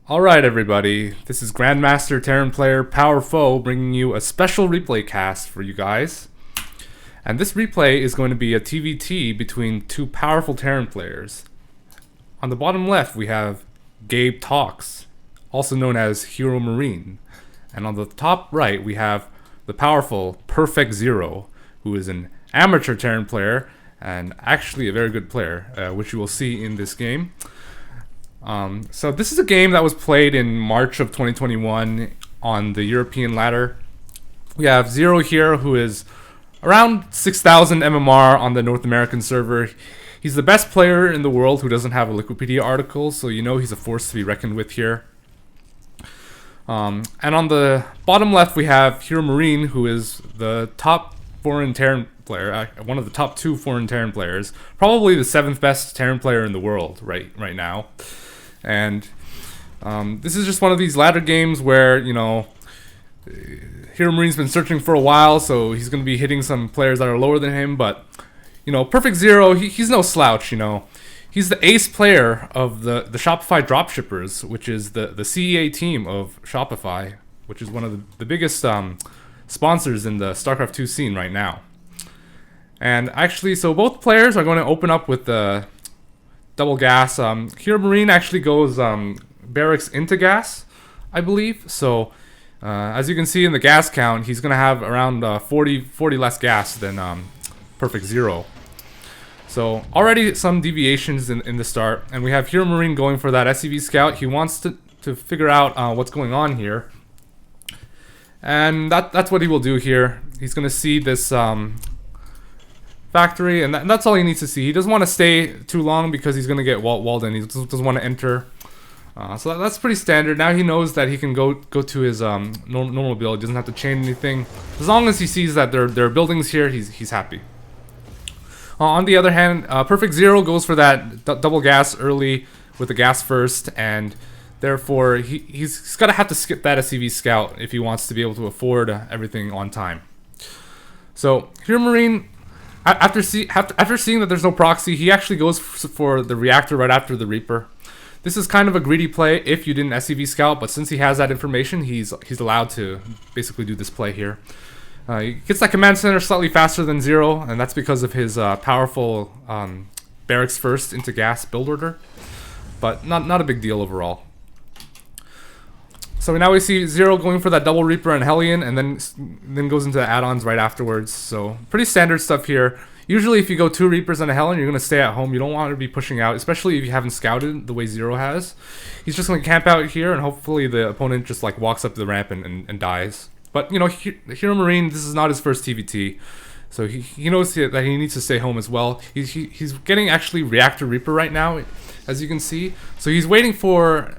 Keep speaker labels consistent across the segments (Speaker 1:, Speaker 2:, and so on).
Speaker 1: Alright everybody, this is Grandmaster Terran player Power Foe bringing you a special replay cast for you guys. And this replay is going to be a TvT between two powerful Terran players. On the bottom left we have Gabe Talks, also known as HeroMarine. And on the top right we have the powerful Perfec Zero, who is an amateur Terran player and actually a very good player, which you will see in this game. So this is a game that was played in March of 2021 on the European ladder. We have Zero here, who is around 6,000 MMR on the North American server. He's the best player in the world who doesn't have a Wikipedia article, so you know he's a force to be reckoned with here. And on the bottom left we have HeroMarine, who is the top foreign Terran player, one of the top two foreign Terran players, probably the 7th best Terran player in the world right now. And this is just one of these ladder games where, you know, HeroMarine's been searching for a while, so he's going to be hitting some players that are lower than him. But, you know, Perfect Zero, he's no slouch, you know. He's the ace player of the Shopify dropshippers, which is the CEA team of Shopify, which is one of the biggest sponsors in the StarCraft 2 scene right now. And actually, so both players are going to open up with the double gas. HeroMarine actually goes barracks into gas, I believe. So as you can see in the gas count, he's going to have around 40 less gas than Perfect Zero. So already some deviations in the start. And we have HeroMarine going for that SCV scout. He wants to figure out what's going on here. And that's what he will do here. He's going to see this factory, and that's all he needs to see. He doesn't want to stay too long because he's going to get walled in. He doesn't want to enter. So that's pretty standard. Now he knows that he can go to his normal build. He doesn't have to chain anything. As long as he sees that there are buildings here, he's happy. On the other hand, Perfect Zero goes for that double gas early with the gas first, and therefore he's got to have to skip that SCV scout if he wants to be able to afford everything on time. So HeroMarine, after seeing that there's no proxy, he actually goes for the reactor right after the Reaper. This is kind of a greedy play if you didn't SCV scout, but since he has that information, he's allowed to basically do this play here. He gets that command center slightly faster than Zero, and that's because of his powerful barracks first into gas build order, but not a big deal overall. So now we see Zero going for that double Reaper and Hellion, and then goes into the add-ons right afterwards. So pretty standard stuff here. Usually if you go 2 Reapers and a Hellion, you're going to stay at home. You don't want to be pushing out, especially if you haven't scouted the way Zero has. He's just going to camp out here, and hopefully the opponent just like walks up the ramp and dies. But, you know, HeroMarine, this is not his first TvT. So he knows that he needs to stay home as well. He's getting actually Reactor Reaper right now, as you can see. So he's waiting for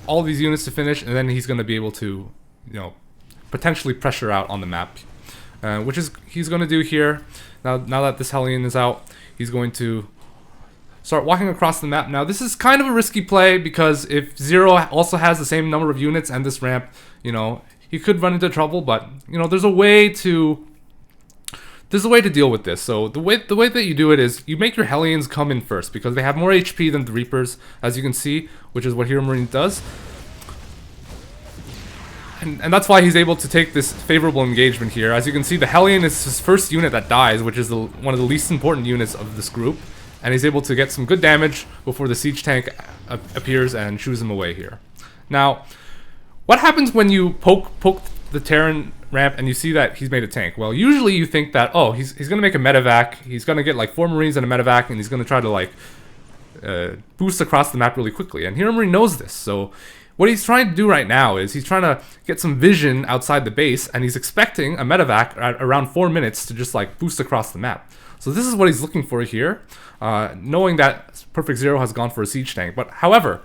Speaker 1: all these units to finish, and then he's going to be able to, you know, potentially pressure out on the map, which is he's going to do here. Now that this Hellion is out, he's going to start walking across the map. Now this is kind of a risky play because if Zero also has the same number of units and this ramp, you know, he could run into trouble. But you know, there's a way to deal with this. So the way that you do it is you make your Hellions come in first because they have more HP than the Reapers, as you can see, which is what HeroMarine does. And that's why he's able to take this favorable engagement here. As you can see, the Hellion is his first unit that dies, which is one of the least important units of this group. And he's able to get some good damage before the siege tank appears and shoos him away here. Now, what happens when you poke the Terran ramp and you see that he's made a tank? Well, usually you think that, oh, he's going to make a medevac. He's going to get like 4 Marines and a medevac, and he's going to try to like boost across the map really quickly. And HeroMarine knows this. So what he's trying to do right now is he's trying to get some vision outside the base, and he's expecting a medevac at around 4 minutes to just like boost across the map. So this is what he's looking for here, knowing that Perfect Zero has gone for a siege tank. But however,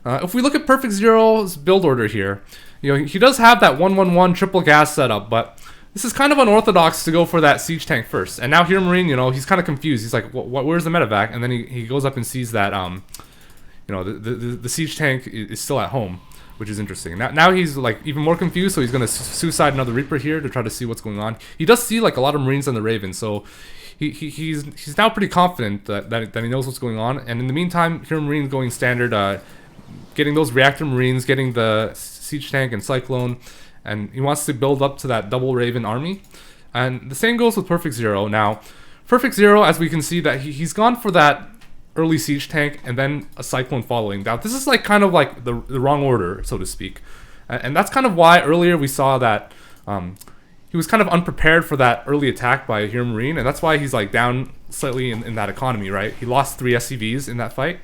Speaker 1: if we look at Perfect Zero's build order here, you know, he does have that 1-1-1 triple gas setup, but this is kind of unorthodox to go for that siege tank first. And now HeroMarine, you know, he's kind of confused. He's like, where's the medevac? And then he goes up and sees that, you know, the siege tank is still at home, which is interesting. Now he's like even more confused, so he's going to suicide another Reaper here to try to see what's going on. He does see like a lot of Marines on the Raven, so he's now pretty confident that he knows what's going on. And in the meantime, HeroMarine going standard getting those reactor marines, getting the siege tank and cyclone, and he wants to build up to that double Raven army. And the same goes with Perfect Zero. Now, Perfect Zero, as we can see, that he's gone for that early siege tank and then a cyclone following. Now, this is like kind of like the wrong order, so to speak. And that's kind of why earlier we saw that he was kind of unprepared for that early attack by HeroMarine, and that's why he's like down slightly in that economy, right? He lost 3 SCVs in that fight.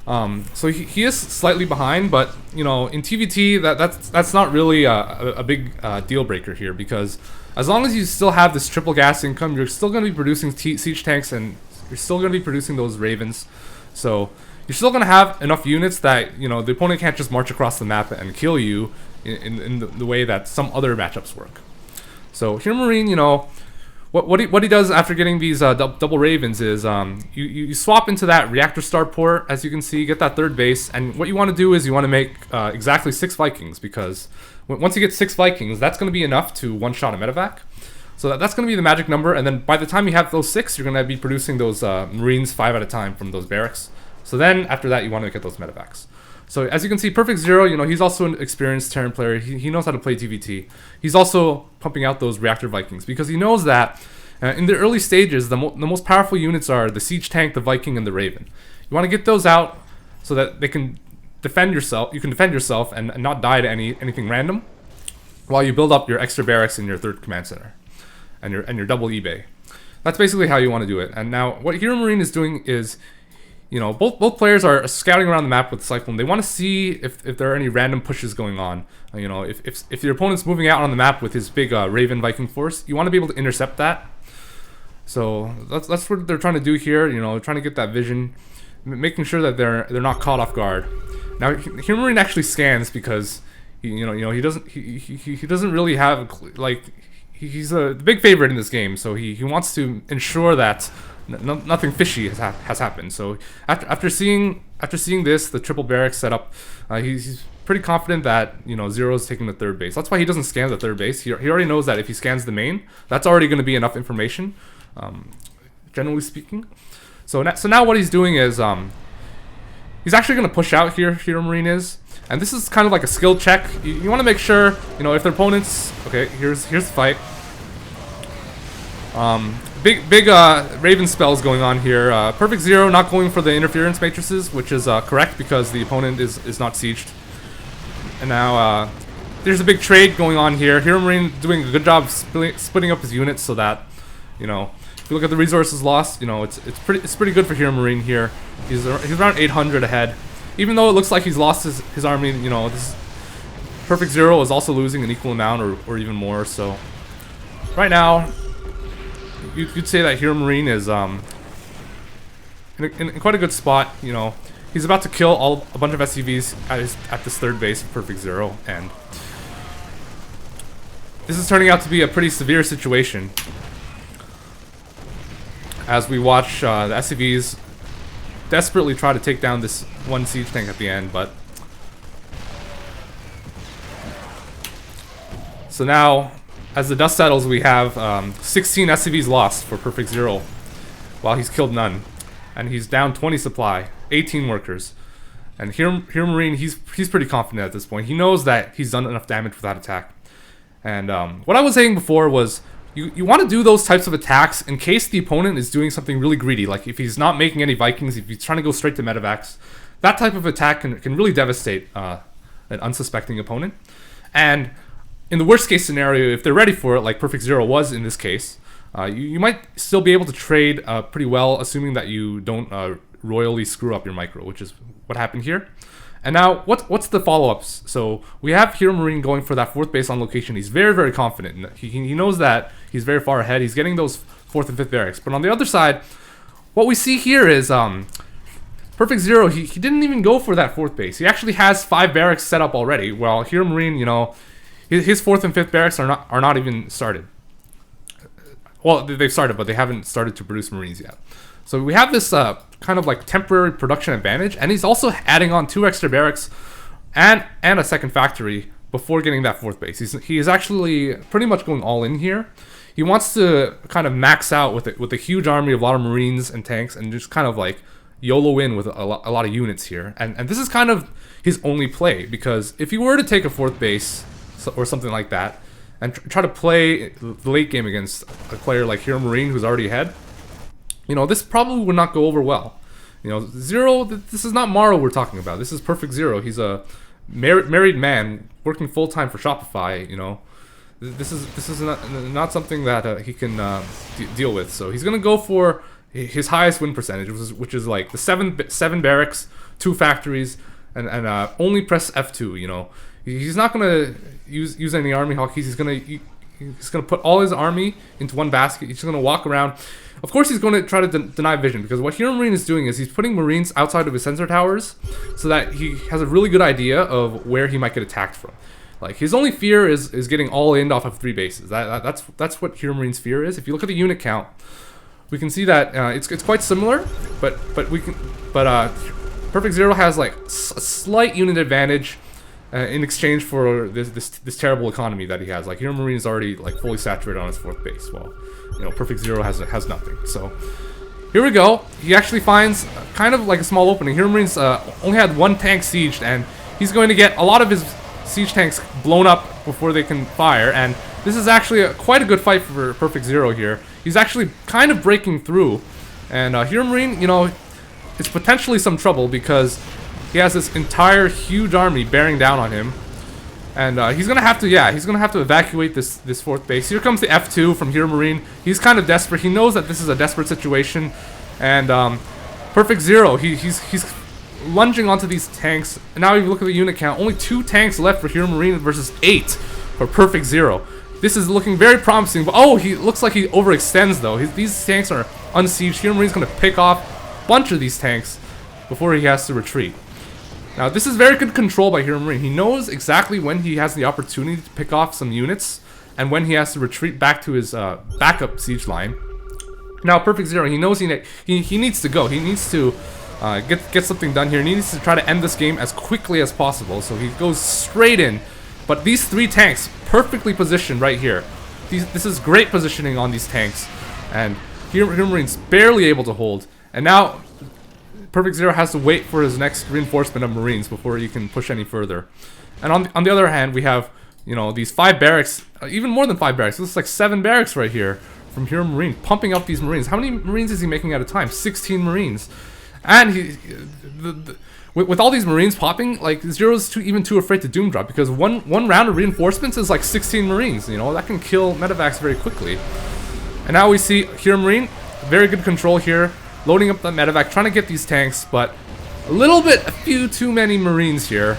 Speaker 1: So he is slightly behind, but you know, in TvT that's not really a big deal breaker here, because as long as you still have this triple gas income, you're still going to be producing siege tanks, and you're still going to be producing those Ravens. So you're still going to have enough units that, you know, the opponent can't just march across the map and kill you in the way that some other matchups work. So HeroMarine, you know, what he does after getting these double Ravens is you swap into that reactor starport, as you can see, get that third base, and what you want to do is you want to make exactly 6 Vikings, because once you get 6 Vikings, that's going to be enough to one-shot a medevac. So that's going to be the magic number, and then by the time you have those 6, you're going to be producing those Marines 5 at a time from those barracks. So then after that, you want to get those medevacs. So as you can see, Perfect Zero, you know, he's also an experienced Terran player. He knows how to play TvT. He's also pumping out those reactor Vikings because he knows that in the early stages, the most powerful units are the siege tank, the Viking, and the Raven. You want to get those out so that they can defend yourself. You can defend yourself and not die to anything random, while you build up your extra barracks in your third command center and your double eBay. That's basically how you want to do it. And now what HeroMarine is doing is, you know, both players are scouting around the map with the Cyclone. They want to see if there are any random pushes going on. You know, if your opponent's moving out on the map with his big Raven Viking force, you want to be able to intercept that. So that's what they're trying to do here. You know, trying to get that vision, making sure that they're not caught off guard. Now, HeroMarine actually scans because he doesn't really have, like, he's the big favorite in this game, so he wants to ensure that nothing fishy has happened. So after seeing this, the triple barracks setup, he's pretty confident that, you know, Zero's taking the third base. That's why he doesn't scan the third base. He already knows that if he scans the main, that's already going to be enough information, generally speaking. So now what he's doing is he's actually going to push out here. HeroMarine is, and this is kind of like a skill check. You want to make sure, you know, if their opponents. Okay, here's the fight. Big Raven spells going on here. Perfect Zero not going for the interference matrices, which is correct because the opponent is not sieged. And now there's a big trade going on here. HeroMarine doing a good job splitting up his units so that, you know, if you look at the resources lost, you know, it's pretty good for HeroMarine here. He's around 800 ahead. Even though it looks like he's lost his army, you know, this Perfect Zero is also losing an equal amount or even more. So right now, you could say that HeroMarine is in quite a good spot. You know, he's about to kill a bunch of SCVs at this third base of Perfect Zero, and this is turning out to be a pretty severe situation. As we watch the SCVs desperately try to take down this one siege tank at the end, but so now, as the dust settles, we have 16 SCVs lost for Perfect Zero, while he's killed none. And he's down 20 supply, 18 workers. And HeroMarine, he's pretty confident at this point. He knows that he's done enough damage with that attack. And what I was saying before was, you want to do those types of attacks in case the opponent is doing something really greedy. Like if he's not making any Vikings, if he's trying to go straight to medevacs, that type of attack can really devastate an unsuspecting opponent. And in the worst case scenario, if they're ready for it, like Perfect Zero was in this case, you might still be able to trade pretty well, assuming that you don't royally screw up your micro, which is what happened here. And now, what's the follow-ups? So we have HeroMarine going for that 4th base on location. He's very, very confident. He knows that he's very far ahead. He's getting those 4th and 5th barracks. But on the other side, what we see here is Perfect Zero, he didn't even go for that 4th base. He actually has 5 barracks set up already, while HeroMarine, you know, his 4th and 5th barracks are not even started. Well, they've started, but they haven't started to produce Marines yet. So we have this kind of like temporary production advantage, and he's also adding on 2 extra barracks and a 2nd factory before getting that 4th base. He is actually pretty much going all in here. He wants to kind of max out with a huge army of a lot of Marines and tanks, and just kind of like YOLO in with a lot of units here. And this is kind of his only play, because if he were to take a 4th base or something like that, and try to play the late game against a player like HeroMarine who's already ahead, you know, this probably would not go over well. You know, Zero, this is not Morrow we're talking about. This is Perfect Zero. He's a married man working full-time for Shopify, you know. This is not something that he can deal with. So he's going to go for his highest win percentage, which is like the 7 barracks, 2 factories, and only press F2, you know. He's not going to use any army hockeys. He's going to put all his army into one basket. He's going to walk around. Of course, he's going to try to deny vision, because what HeroMarine is doing is he's putting Marines outside of his sensor towers so that he has a really good idea of where he might get attacked from. Like, his only fear is getting all in off of 3 bases. That's what HeroMarine's fear is. If you look at the unit count, we can see that it's quite similar, but Perfect Zero has like a slight unit advantage in exchange for this terrible economy that he has. Like, HeroMarine is already like fully saturated on his 4th base. Well, you know, Perfect Zero has nothing. So here we go. He actually finds kind of like a small opening. HeroMarine's only had 1 tank sieged, and he's going to get a lot of his siege tanks blown up before they can fire. And this is actually quite a good fight for Perfect Zero here. He's actually kind of breaking through, and HeroMarine, you know, it's potentially some trouble because he has this entire huge army bearing down on him. And he's gonna have to evacuate this 4th base. Here comes the F2 from HeroMarine. He's kind of desperate. He knows that this is a desperate situation, and Perfect Zero, he's lunging onto these tanks. And now if you look at the unit count, only 2 tanks left for HeroMarine versus 8 for Perfect Zero. This is looking very promising, but oh, he looks like he overextends though. These tanks are unsieged. HeroMarine's gonna pick off a bunch of these tanks before he has to retreat. Now, this is very good control by HeroMarine. He knows exactly when he has the opportunity to pick off some units and when he has to retreat back to his backup siege line. Now, Perfect Zero, he knows he needs to go. He needs to get something done here. And he needs to try to end this game as quickly as possible. So he goes straight in. But these 3 tanks, perfectly positioned right here. This is great positioning on these tanks. And HeroMarine's barely able to hold. And now Perfect Zero has to wait for his next reinforcement of Marines before he can push any further. And on the other hand, we have, you know, these 5 barracks, even more than 5 barracks. This is like 7 barracks right here from HeroMarine, pumping up these Marines. How many Marines is he making at a time? 16 Marines. And with all these Marines popping, like, Zero's even too afraid to doom drop, because one round of reinforcements is like 16 Marines. You know, that can kill medevacs very quickly. And now we see HeroMarine, very good control here, loading up the medevac, trying to get these tanks, but a few too many Marines here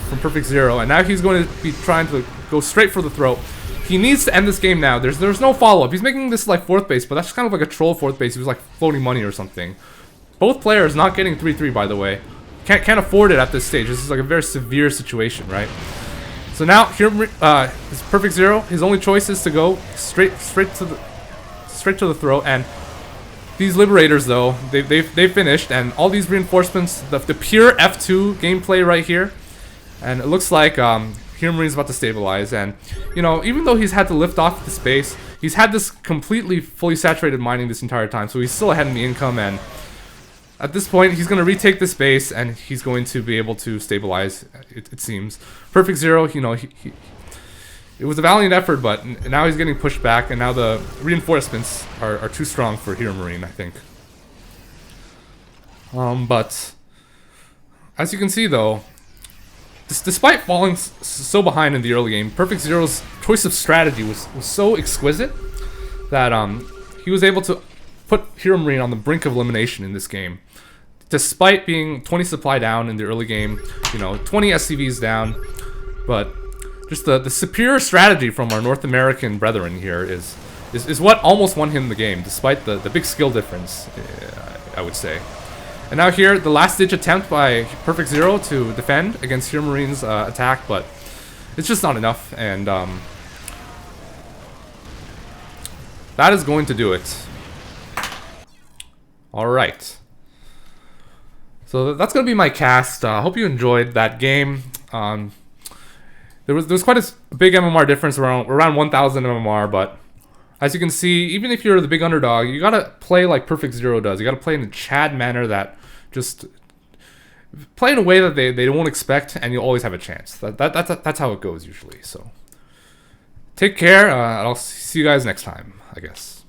Speaker 1: from Perfect Zero, and now he's going to be trying to go straight for the throat. He needs to end this game now. There's no follow-up. He's making this like 4th base, but that's kind of like a troll 4th base. He was like floating money or something. Both players not getting 3-3, by the way. Can't afford it at this stage. This is like a very severe situation, right? So now here, is Perfect Zero. His only choice is to go straight to the throat, and these Liberators, though, they've finished, and all these reinforcements, the pure F2 gameplay right here, and it looks like HeroMarine's about to stabilize. And, you know, even though he's had to lift off the space, he's had this completely fully saturated mining this entire time, so he's still ahead in the income, and at this point, he's going to retake the space, and he's going to be able to stabilize, it seems. Perfect Zero, you know, it was a valiant effort, but now he's getting pushed back, and now the reinforcements are too strong for HeroMarine, I think. But as you can see, though, despite falling so behind in the early game, Perfect Zero's choice of strategy was so exquisite that he was able to put HeroMarine on the brink of elimination in this game. Despite being 20 supply down in the early game, you know, 20 SCVs down, but just the superior strategy from our North American brethren here is what almost won him the game, despite the big skill difference, I would say. And now here, the last-ditch attempt by Perfect Zero to defend against HeroMarine's attack, but it's just not enough, and that is going to do it. Alright. So that's going to be my cast. I hope you enjoyed that game. There was quite a big MMR difference, around 1,000 MMR, but as you can see, even if you're the big underdog, you gotta play like Perfect Zero does. You gotta play in a Chad manner that Just play in a way that they won't expect, and you'll always have a chance. That's how it goes usually. So take care. I'll see you guys next time, I guess.